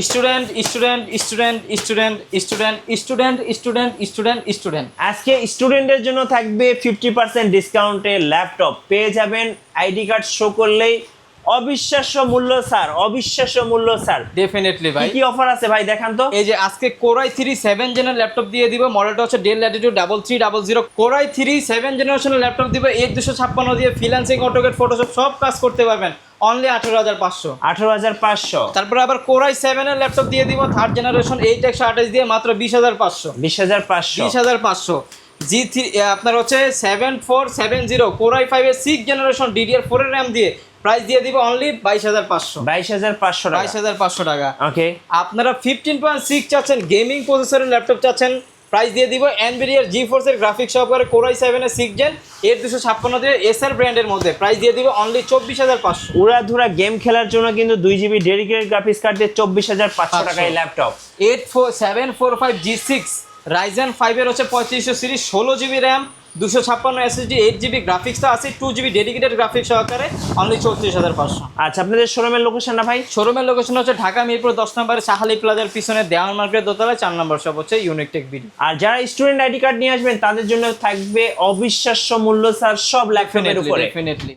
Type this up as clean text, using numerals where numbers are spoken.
Student student student student student student student student student. আজকে স্টুডেন্টের জন্য থাকবে 50% ডিসকাউন্টে ল্যাপটপ পেয়ে যাবেন। আইডি কার্ড শো করলেই অবিশ্বাস্য মূল্য স্যার, অবিশ্বাস্য মূল্য স্যার। ডেফিনেটলি ভাই। কি অফার আছে ভাই দেখান তো। এই যে আজকে কোরাই 3 7 জেনারেল ল্যাপটপ দিয়ে দিব। মডেলটা হচ্ছে ডেল ল্যাটিটিউড 3300। কোরাই 3 7 জেনারেশনের ল্যাপটপ দিব 1256 দিয়ে ফ্রিল্যান্সিং, অটোকেড, ফটোশপ সব কাজ করতে পারবেন অনলি 18500। 18500। তারপরে আবার কোরাই 7 এর ল্যাপটপ দিয়ে দিব থার্ড জেনারেশন 8128 দিয়ে মাত্র 20500। 20500। G3 আপনার হচ্ছে 7470 কোরাই 5 এর 6 জেনারেশন DDR4 এর RAM দিয়ে প্রাইস দিয়ে দিব অনলি 22500। 22500 টাকা। 22500 টাকা। ওকে। আপনারা 15.6 চাচ্ছেন, গেমিং প্রসেসরের ল্যাপটপ চাচ্ছেন, প্রাইস দিয়ে দিব এনভিডিআর GeForce এর গ্রাফিক্স সহকারে কোরাই 7 এর 6 জেন 8256 দিয়ে এসআর ব্র্যান্ডের মধ্যে প্রাইস দিয়ে দিব অনলি 24500। উড়াধুরা গেম খেলার জন্য কিন্তু 2GB ডেডিকেটেড গ্রাফিক্স কার্ড দিয়ে 24500 টাকায় ল্যাপটপ। 745G6 Ryzen 5 এর হচ্ছে 3500 series 16GB RAM 256 SSD 8GB graphics তো আছে 2GB ডেডিকেটেড গ্রাফিক্স সহকারে অনলি 34500। আচ্ছা, আপনাদের শোরুমের লোকেশনটা ভাই? শোরুমের লোকেশন হচ্ছে ঢাকা মিরপুর 10 নম্বরে শাহালি প্লাজার পিছনে দেওয়ান মার্কেট দোতলায় 4 নম্বর শপ হচ্ছে ইউনিক টেক বিডি। আর যারা স্টুডেন্ট আইডি কার্ড নিয়ে আসবেন তাদের জন্য থাকবে অবিশ্বাস্য মূল্য স্যার সব ল্যাপটপের উপরে। ডেফিনেটলি।